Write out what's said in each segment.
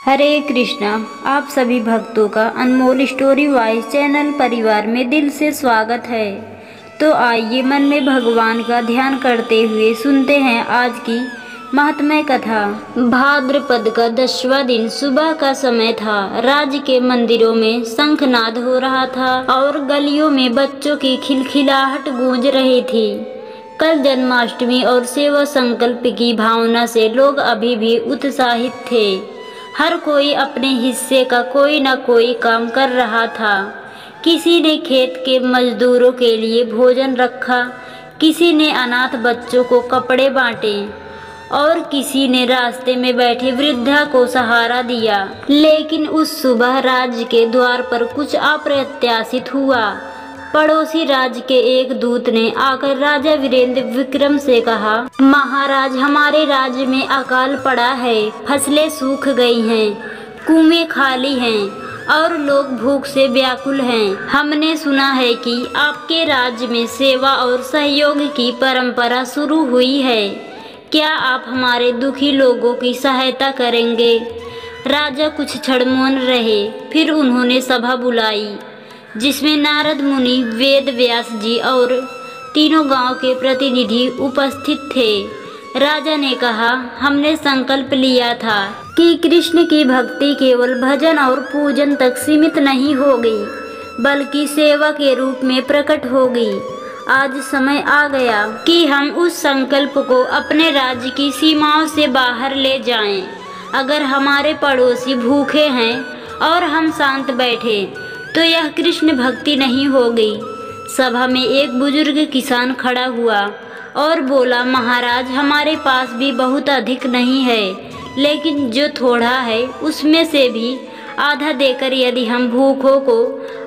हरे कृष्णा। आप सभी भक्तों का अनमोल स्टोरी वॉइस चैनल परिवार में दिल से स्वागत है। तो आइए मन में भगवान का ध्यान करते हुए सुनते हैं आज की महात्म्य कथा। भाद्रपद का 10वां दिन सुबह का समय था। राज्य के मंदिरों में शंखनाद हो रहा था और गलियों में बच्चों की खिलखिलाहट गूंज रही थी। कल जन्माष्टमी और सेवा संकल्प की भावना से लोग अभी भी उत्साहित थे। हर कोई अपने हिस्से का कोई न कोई काम कर रहा था। किसी ने खेत के मजदूरों के लिए भोजन रखा, किसी ने अनाथ बच्चों को कपड़े बांटे और किसी ने रास्ते में बैठे वृद्धा को सहारा दिया। लेकिन उस सुबह राज्य के द्वार पर कुछ अप्रत्याशित हुआ। पड़ोसी राज्य के एक दूत ने आकर राजा वीरेंद्र विक्रम से कहा, महाराज, हमारे राज्य में अकाल पड़ा है, फसलें सूख गई हैं, कुएं खाली हैं और लोग भूख से व्याकुल हैं। हमने सुना है कि आपके राज्य में सेवा और सहयोग की परंपरा शुरू हुई है। क्या आप हमारे दुखी लोगों की सहायता करेंगे? राजा कुछ क्षण मौन रहे, फिर उन्होंने सभा बुलाई जिसमें नारद मुनि, वेद व्यास जी और तीनों गांव के प्रतिनिधि उपस्थित थे। राजा ने कहा, हमने संकल्प लिया था कि कृष्ण की भक्ति केवल भजन और पूजन तक सीमित नहीं होगी, बल्कि सेवा के रूप में प्रकट होगी। आज समय आ गया कि हम उस संकल्प को अपने राज्य की सीमाओं से बाहर ले जाएं। अगर हमारे पड़ोसी भूखे हैं और हम शांत बैठे तो यह कृष्ण भक्ति नहीं होगी। सभा में एक बुजुर्ग किसान खड़ा हुआ और बोला, महाराज, हमारे पास भी बहुत अधिक नहीं है, लेकिन जो थोड़ा है उसमें से भी आधा देकर यदि हम भूखों को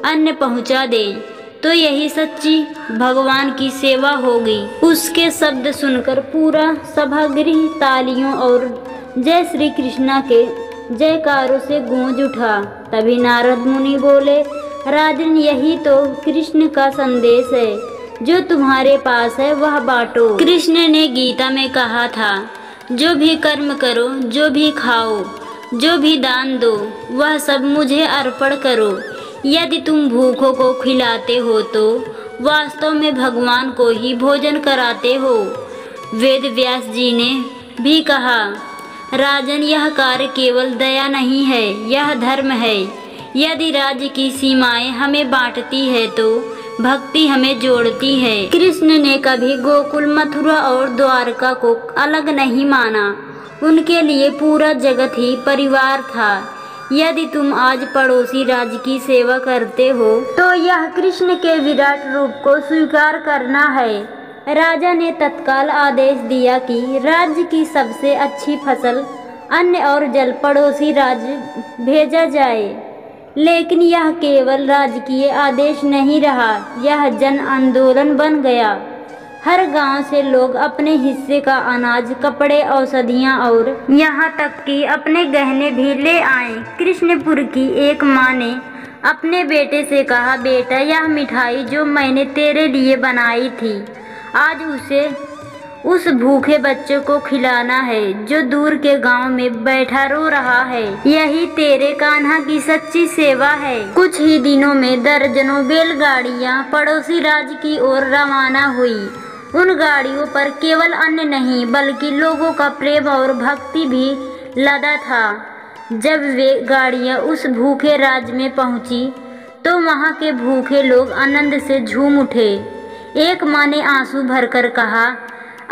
अन्न पहुंचा दें तो यही सच्ची भगवान की सेवा होगी। उसके शब्द सुनकर पूरा सभागृह तालियों और जय श्री कृष्णा के जयकारों से गूंज उठा। तभी नारद मुनि बोले, राजन, यही तो कृष्ण का संदेश है। जो तुम्हारे पास है वह बांटो। कृष्ण ने गीता में कहा था, जो भी कर्म करो, जो भी खाओ, जो भी दान दो, वह सब मुझे अर्पण करो। यदि तुम भूखों को खिलाते हो तो वास्तव में भगवान को ही भोजन कराते हो। वेद व्यास जी ने भी कहा, राजन, यह कार्य केवल दया नहीं है, यह धर्म है। यदि राज्य की सीमाएं हमें बांटती है तो भक्ति हमें जोड़ती है। कृष्ण ने कभी गोकुल, मथुरा और द्वारका को अलग नहीं माना। उनके लिए पूरा जगत ही परिवार था। यदि तुम आज पड़ोसी राज्य की सेवा करते हो तो यह कृष्ण के विराट रूप को स्वीकार करना है। राजा ने तत्काल आदेश दिया कि राज्य की सबसे अच्छी फसल, अन्न और जल पड़ोसी राज्य भेजा जाए। लेकिन यह केवल राजकीय आदेश नहीं रहा, यह जन आंदोलन बन गया। हर गांव से लोग अपने हिस्से का अनाज, कपड़े, औषधियां और यहाँ तक कि अपने गहने भी ले आए। कृष्णपुर की एक माँ ने अपने बेटे से कहा, बेटा, यह मिठाई जो मैंने तेरे लिए बनाई थी, आज उसे उस भूखे बच्चे को खिलाना है जो दूर के गांव में बैठा रो रहा है। यही तेरे कान्हा की सच्ची सेवा है। कुछ ही दिनों में दर्जनों बैलगाड़ियां पड़ोसी राज्य की ओर रवाना हुई। उन गाड़ियों पर केवल अन्न नहीं बल्कि लोगों का प्रेम और भक्ति भी लदा था। जब वे गाड़ियां उस भूखे राज्य में पहुंची तो वहां के भूखे लोग आनंद से झूम उठे। एक माँ ने आंसू भरकर कहा,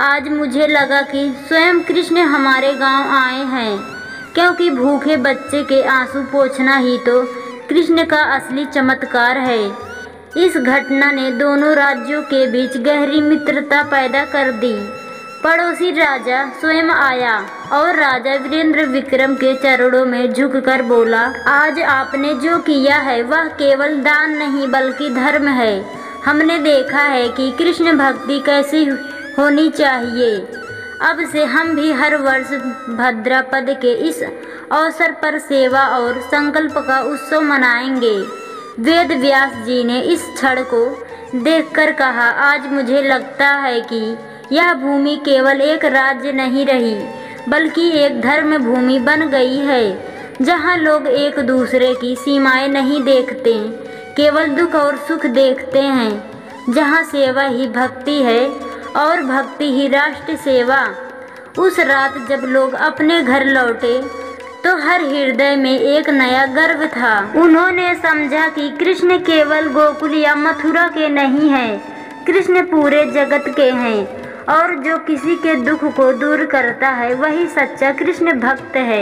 आज मुझे लगा कि स्वयं कृष्ण हमारे गांव आए हैं, क्योंकि भूखे बच्चे के आंसू पोंछना ही तो कृष्ण का असली चमत्कार है। इस घटना ने दोनों राज्यों के बीच गहरी मित्रता पैदा कर दी। पड़ोसी राजा स्वयं आया और राजा वीरेंद्र विक्रम के चरणों में झुककर बोला, आज आपने जो किया है वह केवल दान नहीं बल्कि धर्म है। हमने देखा है कि कृष्ण भक्ति कैसी होनी चाहिए। अब से हम भी हर वर्ष भाद्रपद के इस अवसर पर सेवा और संकल्प का उत्सव मनाएंगे। वेद व्यास जी ने इस क्षण को देखकर कहा, आज मुझे लगता है कि यह भूमि केवल एक राज्य नहीं रही बल्कि एक धर्म भूमि बन गई है। जहाँ लोग एक दूसरे की सीमाएं नहीं देखते, केवल दुख और सुख देखते हैं, जहाँ सेवा ही भक्ति है और भक्ति ही राष्ट्र सेवा। उस रात जब लोग अपने घर लौटे तो हर हृदय में एक नया गर्व था। उन्होंने समझा कि कृष्ण केवल गोकुल या मथुरा के नहीं हैं, कृष्ण पूरे जगत के हैं और जो किसी के दुख को दूर करता है वही सच्चा कृष्ण भक्त है।